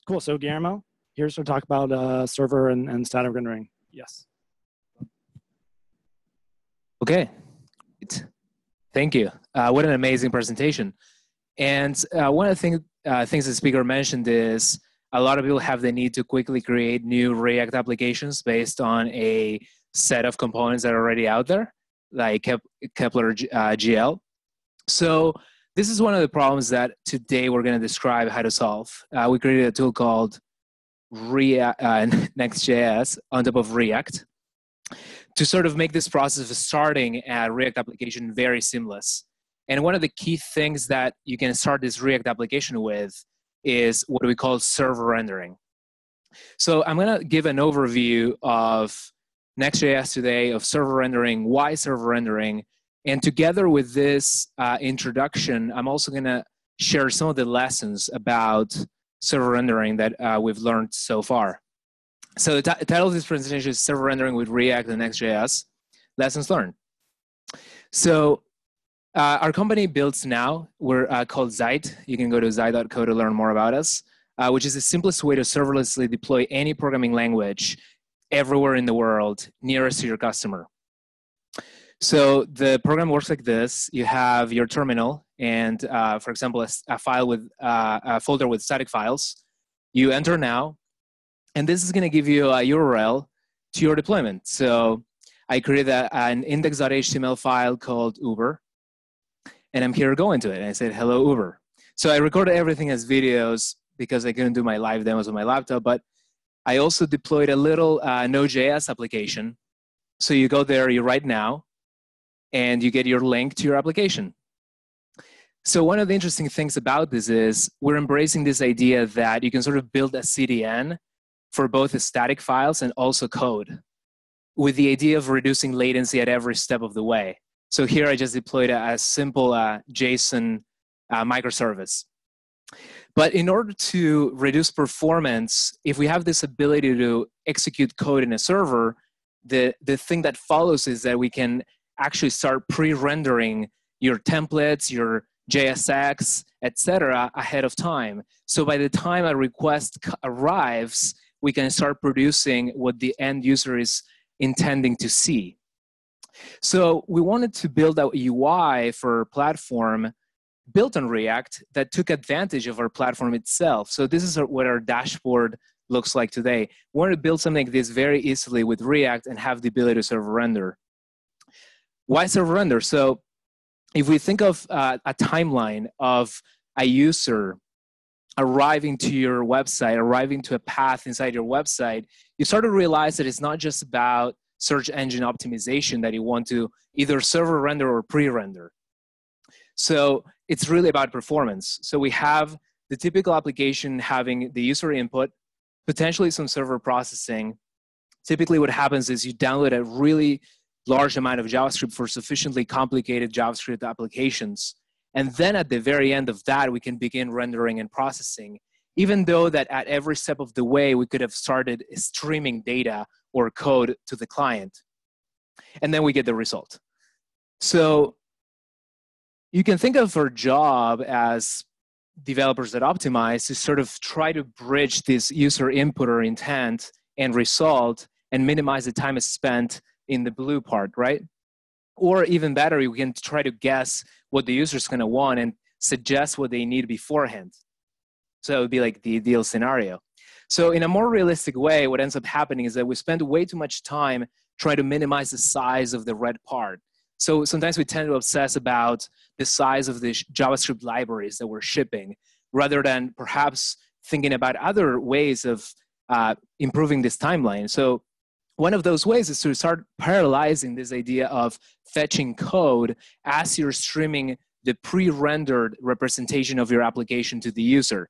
Cool. So Guillermo, here's to talk about server and static rendering. Yes. Okay. Thank you. What an amazing presentation. And one of the things the speaker mentioned is a lot of people have the need to quickly create new React applications based on a set of components that are already out there, like Kepler GL. So this is one of the problems that today we're going to describe how to solve. We created a tool called Next.js on top of React to sort of make this process of starting a React application very seamless. And one of the key things that you can start this React application with is what we call server rendering. So I'm going to give an overview of Next.js today, of server rendering, why server rendering, and together with this introduction, I'm also going to share some of the lessons about server rendering that we've learned so far. So the title of this presentation is Server Rendering with React and Next.js, Lessons Learned. So our company builds now, we're called Zeit. You can go to zeit.co to learn more about us, which is the simplest way to serverlessly deploy any programming language everywhere in the world nearest to your customer. So the program works like this. You have your terminal and, for example, a folder with static files. You enter now, and this is going to give you a URL to your deployment. So I created an index.html file called Uber, and I'm here going to it. And I said, hello, Uber. So I recorded everything as videos because I couldn't do my live demos on my laptop, but I also deployed a little Node.js application. So you go there, you write now, and you get your link to your application. So one of the interesting things about this is we're embracing this idea that you can sort of build a CDN for both the static files and also code, with the idea of reducing latency at every step of the way. So here I just deployed a simple JSON microservice. But in order to reduce performance, if we have this ability to execute code in a server, the thing that follows is that we can actually start pre-rendering your templates, your JSX, etc., ahead of time. So by the time a request arrives, we can start producing what the end user is intending to see. So we wanted to build a UI for our platform built on React that took advantage of our platform itself. So this is what our dashboard looks like today. We wanted to build something like this very easily with React and have the ability to server render. Why server render? So if we think of a timeline of a user arriving to your website, arriving to a path inside your website, you start to realize that it's not just about search engine optimization that you want to either server render or pre-render. So it's really about performance. So we have the typical application having the user input, potentially some server processing. Typically what happens is you download a really large amount of JavaScript for sufficiently complicated JavaScript applications. And then at the very end of that, we can begin rendering and processing, even though that at every step of the way, we could have started streaming data or code to the client. And then we get the result. So you can think of our job as developers that optimize to sort of try to bridge this user input or intent and result and minimize the time spent in the blue part, right? Or even better, we can try to guess what the user is going to want and suggest what they need beforehand. So it would be like the ideal scenario. So in a more realistic way, what ends up happening is that we spend way too much time trying to minimize the size of the red part. So sometimes we tend to obsess about the size of the JavaScript libraries that we're shipping, rather than perhaps thinking about other ways of improving this timeline. So one of those ways is to start parallelizing this idea of fetching code as you're streaming the pre-rendered representation of your application to the user.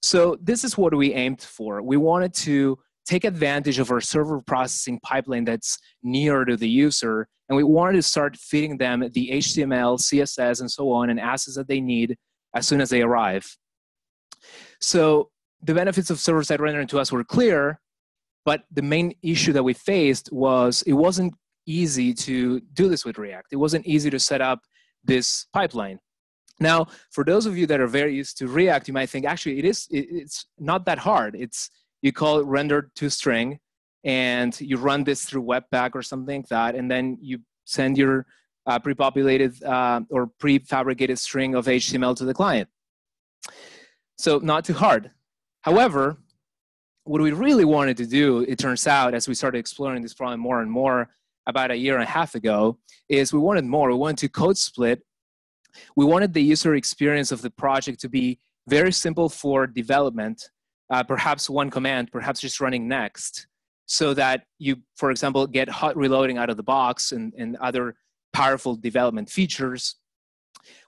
So this is what we aimed for. We wanted to take advantage of our server processing pipeline that's near to the user, and we wanted to start feeding them the HTML, CSS, and so on, and assets that they need as soon as they arrive. So the benefits of server-side rendering to us were clear, but the main issue that we faced was it wasn't easy to do this with React. It wasn't easy to set up this pipeline. Now, for those of you that are very used to React, you might think, actually, it's not that hard. You call it render to string, and you run this through Webpack or something like that, and then you send your pre-populated or prefabricated string of HTML to the client. So not too hard. However, what we really wanted to do, it turns out, as we started exploring this problem more and more about a year and a half ago, is we wanted more. We wanted to code split. We wanted the user experience of the project to be very simple for development, perhaps one command, perhaps just running next, so that you, for example, get hot reloading out of the box and other powerful development features.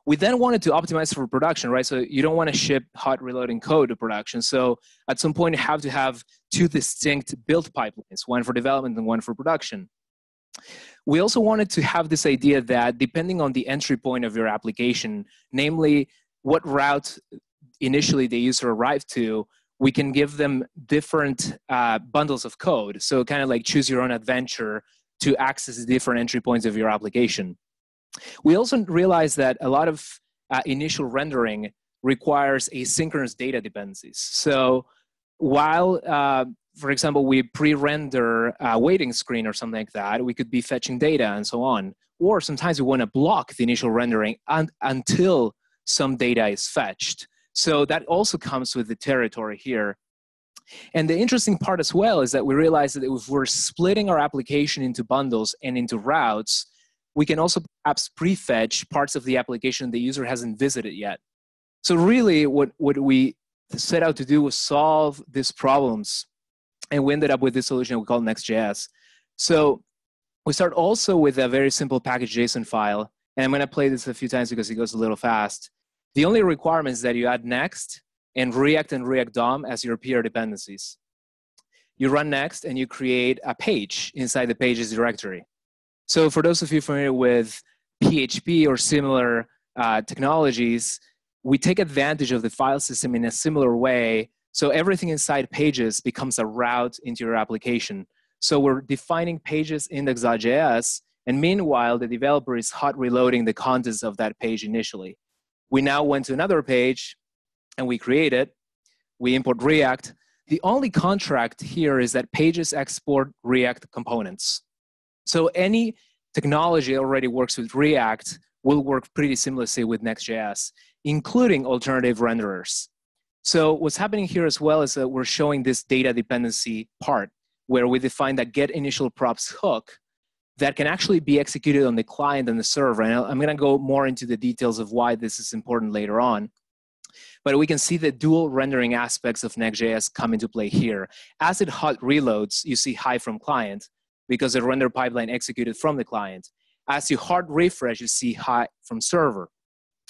We then wanted to optimize for production, right? So you don't want to ship hot reloading code to production. So at some point, you have to have two distinct build pipelines, one for development and one for production. We also wanted to have this idea that depending on the entry point of your application, namely what route initially the user arrived to, we can give them different bundles of code. So kind of like choose your own adventure to access the different entry points of your application. We also realized that a lot of initial rendering requires asynchronous data dependencies. So while, for example, we pre-render a waiting screen or something like that, we could be fetching data and so on. Or sometimes we want to block the initial rendering until some data is fetched. So that also comes with the territory here. And the interesting part as well is that we realized that if we're splitting our application into bundles and into routes, we can also perhaps prefetch parts of the application the user hasn't visited yet. So really what we set out to do was solve these problems. And we ended up with this solution we call Next.js. So we start also with a very simple package.json file. And I'm going to play this a few times because it goes a little fast. The only requirement is that you add Next and React DOM as your peer dependencies. You run Next and you create a page inside the pages directory. So for those of you familiar with PHP or similar technologies, we take advantage of the file system in a similar way. So everything inside pages becomes a route into your application. So we're defining pages index.js, and meanwhile, the developer is hot reloading the contents of that page initially. We now went to another page, and we create it. We import React. The only contract here is that pages export React components. So any technology that already works with React will work pretty seamlessly with Next.js, including alternative renderers. So what's happening here as well is that we're showing this data dependency part where we define that get initial props hook that can actually be executed on the client and the server. And I'm going to go more into the details of why this is important later on. But we can see the dual rendering aspects of Next.js come into play here. As it hot reloads, you see hi from client because the render pipeline executed from the client. As you hard refresh, you see hi from server.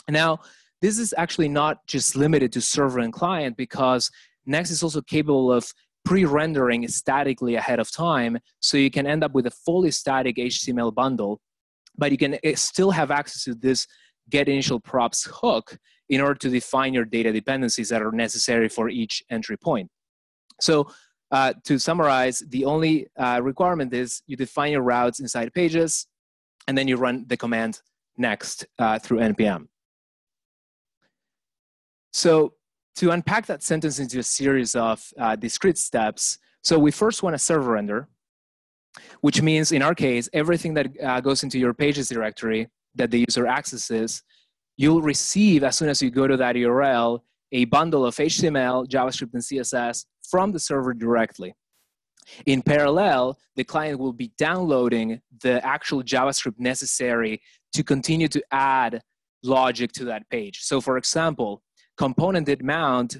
Now, this is actually not just limited to server and client because Next is also capable of pre-rendering statically ahead of time, so you can end up with a fully static HTML bundle, but you can still have access to this get initial props hook in order to define your data dependencies that are necessary for each entry point. So to summarize, the only requirement is you define your routes inside pages, and then you run the command next through npm. So to unpack that sentence into a series of discrete steps, so we first want a server render, which means in our case, everything that goes into your pages directory that the user accesses, you'll receive as soon as you go to that URL, a bundle of HTML, JavaScript, and CSS from the server directly. In parallel, the client will be downloading the actual JavaScript necessary to continue to add logic to that page. So for example, component mount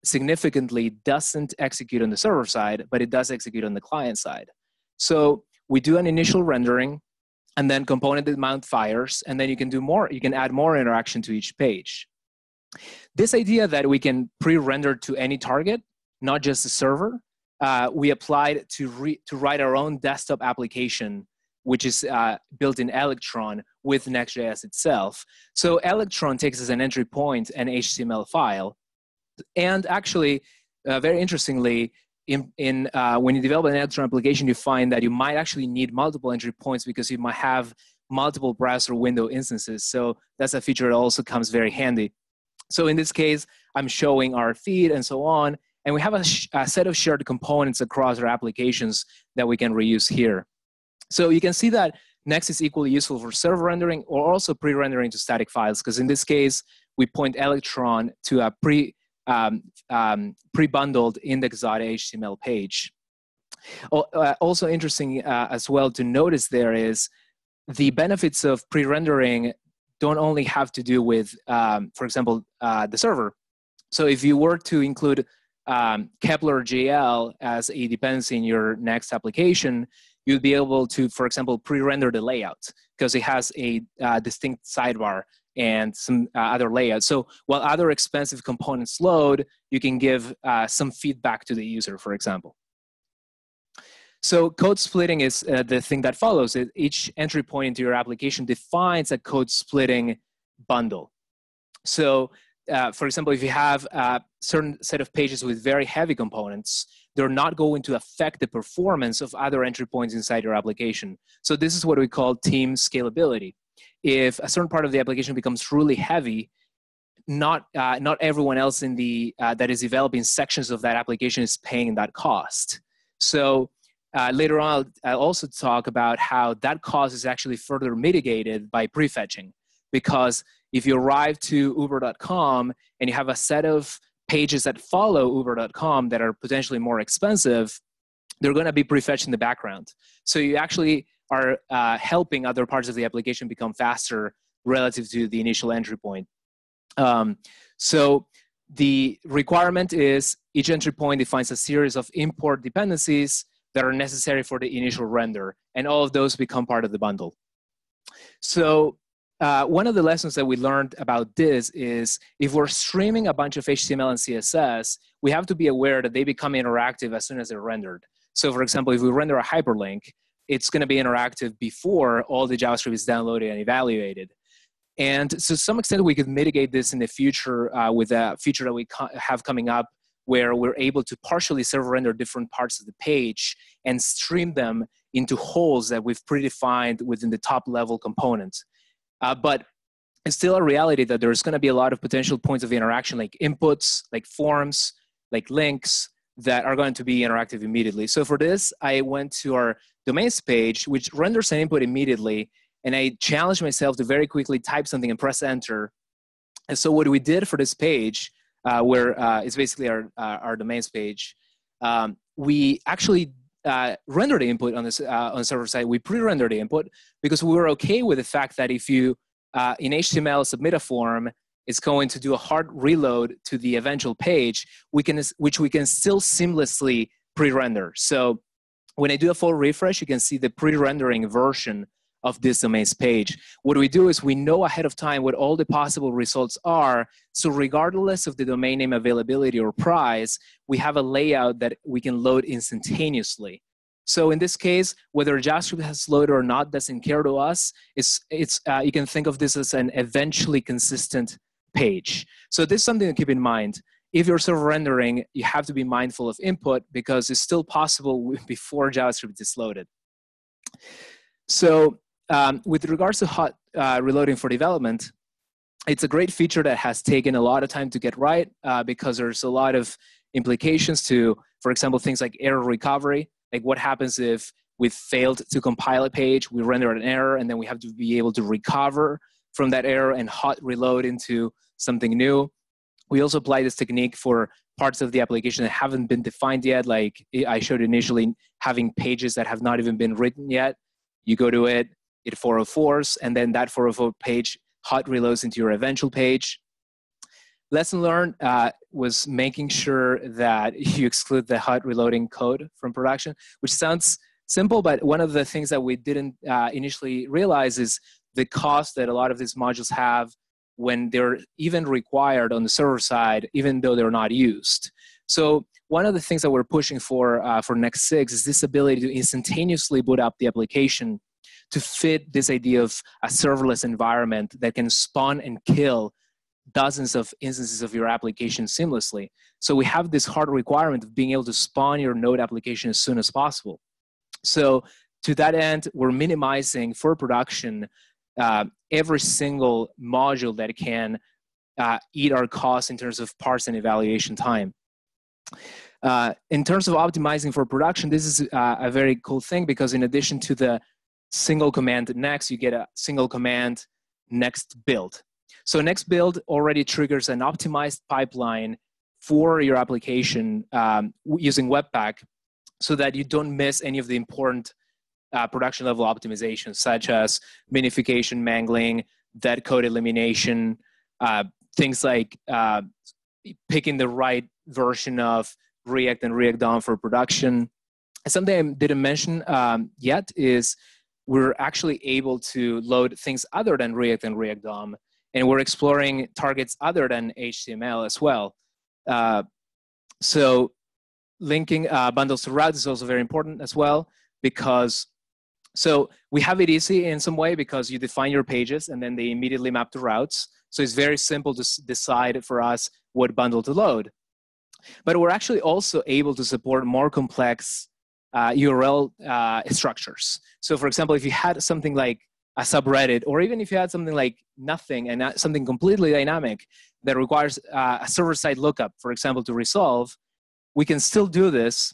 significantly doesn't execute on the server side, but it does execute on the client side. So we do an initial rendering, and then component mount fires, and then you can do more. You can add more interaction to each page. This idea that we can pre-render to any target, not just the server, we applied to write our own desktop application, which is built in Electron with Next.js itself. So Electron takes as an entry point an HTML file. And actually, very interestingly, when you develop an Electron application, you find that you might actually need multiple entry points because you might have multiple browser window instances. So that's a feature that also comes very handy. So in this case, I'm showing our feed and so on, and we have a set of shared components across our applications that we can reuse here. So you can see that Next is equally useful for server rendering or also pre-rendering to static files, because in this case, we point Electron to a pre-bundled index.html page. Also interesting as well to notice there is the benefits of pre-rendering don't only have to do with, for example, the server. So if you were to include Kepler GL as a dependency in your Next application, you'd be able to, for example, pre-render the layout because it has a distinct sidebar and some other layouts. So while other expensive components load, you can give some feedback to the user, for example. So code splitting is the thing that follows it. Each entry point into your application defines a code splitting bundle. So for example, if you have a certain set of pages with very heavy components, they're not going to affect the performance of other entry points inside your application. So this is what we call team scalability. If a certain part of the application becomes really heavy, not everyone else in the that is developing sections of that application is paying that cost. So later on, I'll also talk about how that cost is actually further mitigated by prefetching. Because if you arrive to uber.com and you have a set of pages that follow uber.com that are potentially more expensive, they're going to be prefetched in the background. So you actually are helping other parts of the application become faster relative to the initial entry point. So the requirement is each entry point defines a series of import dependencies that are necessary for the initial render, and all of those become part of the bundle. So one of the lessons that we learned about this is if we're streaming a bunch of HTML and CSS, we have to be aware that they become interactive as soon as they're rendered. So for example, if we render a hyperlink, it's going to be interactive before all the JavaScript is downloaded and evaluated. And to some extent, we could mitigate this in the future with a feature that we have coming up where we're able to partially server render different parts of the page and stream them into holes that we've predefined within the top level component. But it's still a reality that there's going to be a lot of potential points of interaction, like inputs, like forms, like links that are going to be interactive immediately. So for this, I went to our domains page, which renders an input immediately, and I challenged myself to very quickly type something and press enter. And so what we did for this page, where it's basically our domains page, we actually render the input on this on the server side. We pre-render the input because we were okay with the fact that if you in HTML submit a form, it's going to do a hard reload to the eventual page, which we can still seamlessly pre-render. So when I do a full refresh, you can see the pre-rendering version of this domains page. What we do is we know ahead of time what all the possible results are. So regardless of the domain name availability or price, we have a layout that we can load instantaneously. So in this case, whether JavaScript has loaded or not doesn't care to us. You can think of this as an eventually consistent page. So this is something to keep in mind. If you're server rendering, you have to be mindful of input because it's still possible before JavaScript is loaded. So with regards to hot reloading for development, it's a great feature that has taken a lot of time to get right because there's a lot of implications to, for example, things like error recovery. Like what happens if we failed to compile a page, we render an error, and then we have to be able to recover from that error and hot reload into something new. We also apply this technique for parts of the application that haven't been defined yet, like I showed initially, having pages that have not even been written yet. You go to it 404s, and then that 404 page hot reloads into your eventual page. Lesson learned was making sure that you exclude the hot reloading code from production, which sounds simple, but one of the things that we didn't initially realize is the cost that a lot of these modules have when they're even required on the server side, even though they're not used. So one of the things that we're pushing for Next 6 is this ability to instantaneously boot up the application to fit this idea of a serverless environment that can spawn and kill dozens of instances of your application seamlessly. So we have this hard requirement of being able to spawn your node application as soon as possible. So to that end, we're minimizing for production every single module that can eat our costs in terms of parse and evaluation time. In terms of optimizing for production, this is a very cool thing, because in addition to the single command next, you get a single command next build. So next build already triggers an optimized pipeline for your application using Webpack, so that you don't miss any of the important production level optimizations, such as minification, mangling, dead code elimination, things like picking the right version of React and React DOM for production. Something I didn't mention yet is we're actually able to load things other than React and React DOM, and we're exploring targets other than HTML as well. So linking bundles to routes is also very important as well, because so we have it easy in some way, because you define your pages and then they immediately map to routes. So it's very simple to decide for us what bundle to load. But we're actually also able to support more complex URL structures. So for example, if you had something like a subreddit, or even if you had something like nothing and something completely dynamic that requires a server-side lookup, for example, to resolve, we can still do this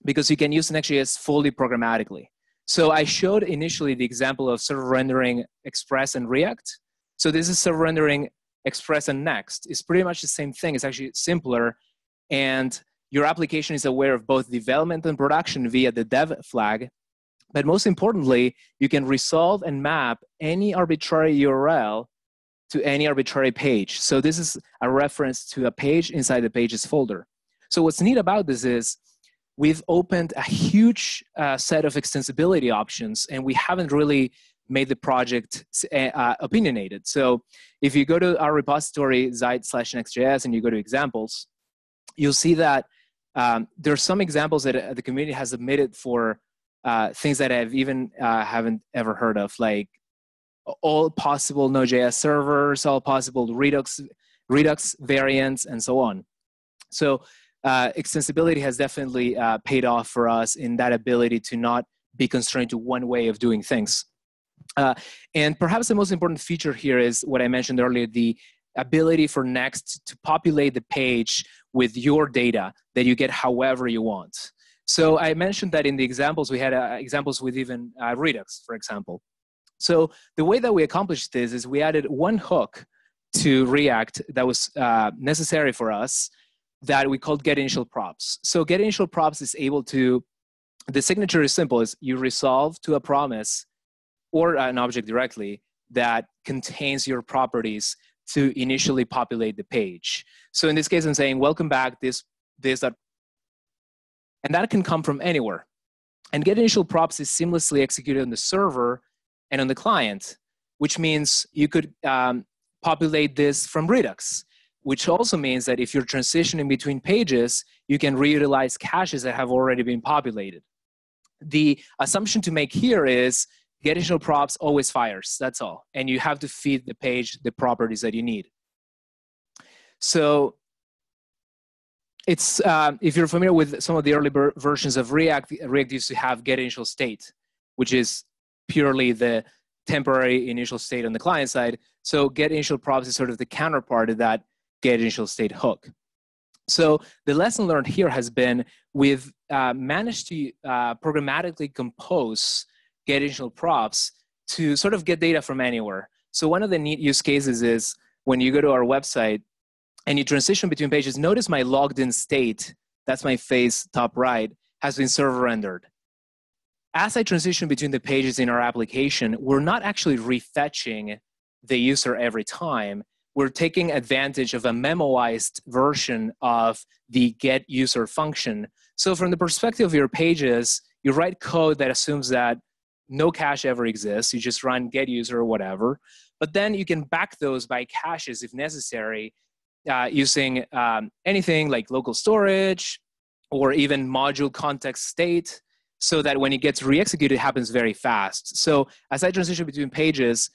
because you can use Next.js fully programmatically. So I showed initially the example of server rendering Express and React. So this is server rendering Express and Next. It's pretty much the same thing. It's actually simpler. And your application is aware of both development and production via the dev flag. But most importantly, you can resolve and map any arbitrary URL to any arbitrary page. So this is a reference to a page inside the pages folder. So what's neat about this is we've opened a huge set of extensibility options, and we haven't really made the project opinionated. So if you go to our repository, Zeit/Next.js, and you go to examples, you'll see that there are some examples that the community has submitted for things that I've even haven't ever heard of, like all possible Node.js servers, all possible Redux variants, and so on. So extensibility has definitely paid off for us in that ability to not be constrained to one way of doing things. And perhaps the most important feature here is what I mentioned earlier, the ability for Next to populate the page with your data that you get however you want. So I mentioned that in the examples, we had examples with even Redux, for example. So the way that we accomplished this is we added one hook to React that was necessary for us that we called getInitialProps. So getInitialProps is able to, the signature is simple, is you resolve to a promise or an object directly that contains your properties to initially populate the page. So in this case, I'm saying, welcome back, this, that, and that can come from anywhere. And getInitialProps is seamlessly executed on the server and on the client, which means you could populate this from Redux, which also means that if you're transitioning between pages, you can reutilize caches that have already been populated. The assumption to make here is getInitialProps always fires, that's all. And you have to feed the page the properties that you need. So it's, if you're familiar with some of the early versions of React, React used to have getInitialState, which is purely the temporary initial state on the client side. So getInitialProps is sort of the counterpart of that getInitialState hook. So the lesson learned here has been we've managed to programmatically compose getInitialProps to sort of get data from anywhere. So one of the neat use cases is when you go to our website and you transition between pages, notice my logged in state, that's my face top right, has been server rendered. As I transition between the pages in our application, we're not actually refetching the user every time. We're taking advantage of a memoized version of the getUser function. So from the perspective of your pages, you write code that assumes that no cache ever exists. You just run getUser or whatever. But then you can back those by caches if necessary, using anything like local storage or even module context state, so that when it gets re-executed, it happens very fast. So as I transition between pages,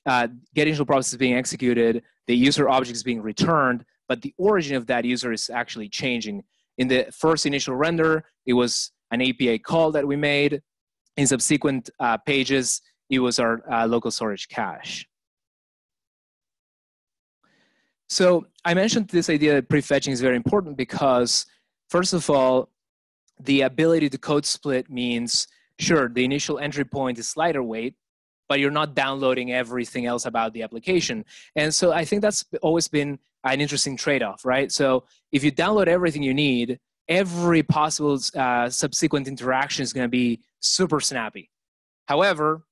getInitialProps is being executed, the user object is being returned, but the origin of that user is actually changing. In the first initial render, it was an API call that we made. In subsequent pages, it was our local storage cache. So I mentioned this idea that prefetching is very important because, first of all, the ability to code split means, sure, the initial entry point is lighter weight, but you're not downloading everything else about the application. And so I think that's always been an interesting trade-off, right? So if you download everything you need, every possible subsequent interaction is going to be super snappy. However,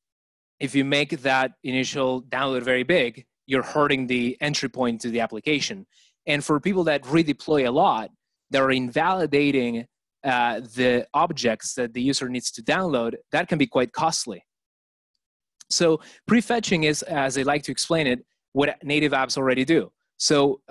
if you make that initial download very big, you're hurting the entry point to the application. And for people that redeploy a lot, they're invalidating the objects that the user needs to download. That can be quite costly. So prefetching is, as I like to explain it, what native apps already do. So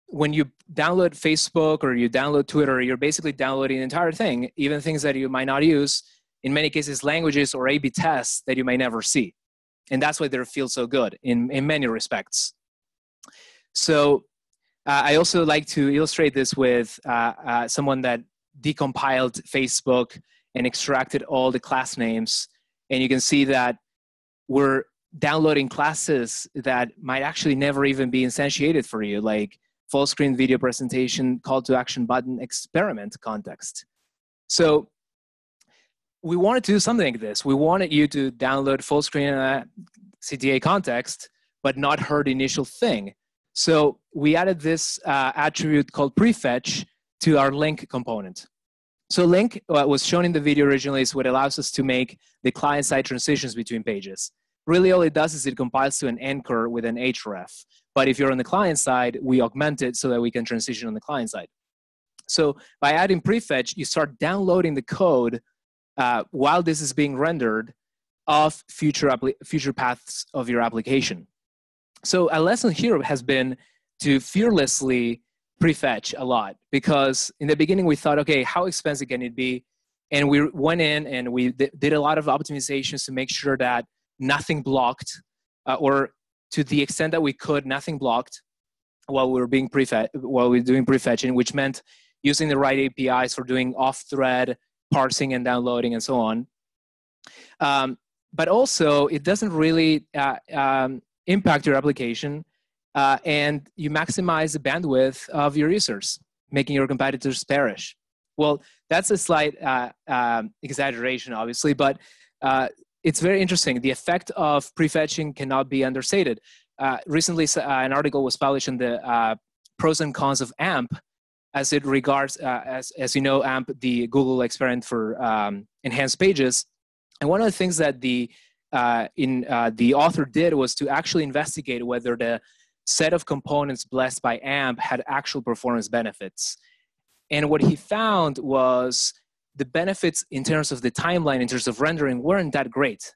when you download Facebook or you download Twitter, you're basically downloading the entire thing, even things that you might not use, in many cases languages or A/B tests that you may never see. And that's why they feel so good in many respects. So I also like to illustrate this with someone that decompiled Facebook and extracted all the class names. And you can see that we're downloading classes that might actually never even be instantiated for you, like full screen video presentation, call to action button, experiment context. So we wanted to do something like this. We wanted you to download full screen CTA context, but not hurt the initial thing. So we added this attribute called prefetch to our link component. So link, what was shown in the video originally, is what allows us to make the client-side transitions between pages. Really all it does is it compiles to an anchor with an href. But if you're on the client side, we augment it so that we can transition on the client side. So by adding prefetch, you start downloading the code while this is being rendered of future paths of your application. So a lesson here has been to fearlessly prefetch a lot, because in the beginning we thought, okay, how expensive can it be? And we went in and we did a lot of optimizations to make sure that nothing blocked, or to the extent that we could, nothing blocked while we were doing prefetching, which meant using the right APIs for doing off-thread parsing and downloading and so on. But also, it doesn't really impact your application, and you maximize the bandwidth of your users, making your competitors perish. Well, that's a slight exaggeration, obviously, but it's very interesting. The effect of prefetching cannot be understated. Recently, an article was published on the pros and cons of AMP, as it regards, as you know, AMP, the Google experiment for enhanced pages. And one of the things that the author did was to actually investigate whether the set of components blessed by AMP had actual performance benefits. And what he found was the benefits in terms of the timeline, in terms of rendering, weren't that great.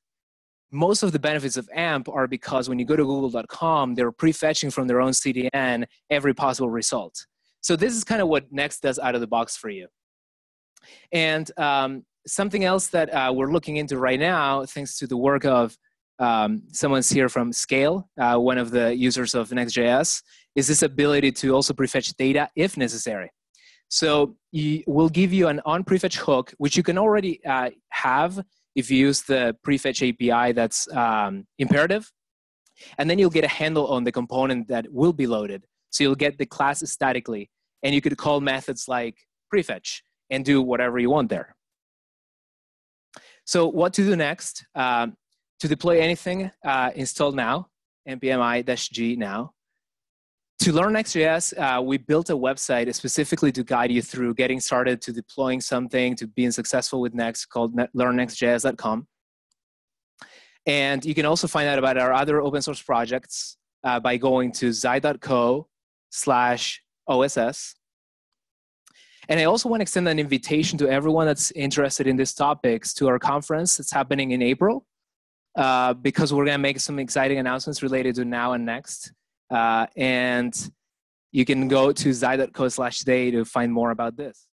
Most of the benefits of AMP are because when you go to google.com, they're prefetching from their own CDN every possible result. So this is kind of what Next does out of the box for you. And something else that we're looking into right now, thanks to the work of someone's here from Scale, one of the users of Next.js, is this ability to also prefetch data if necessary. So we'll give you an on-prefetch hook, which you can already have if you use the prefetch API that's imperative. And then you'll get a handle on the component that will be loaded. So you'll get the class statically. And you could call methods like prefetch and do whatever you want there. So what to do next? To deploy anything, install now, npm-i-g now. To learn Next.js, we built a website specifically to guide you through getting started to deploying something, to being successful with Next, called learnnextjs.com. And you can also find out about our other open source projects by going to zeit.co/OSS. And I also want to extend an invitation to everyone that's interested in these topics to our conference that's happening in April, because we're going to make some exciting announcements related to now and next. And you can go to zeit.co/day to find more about this.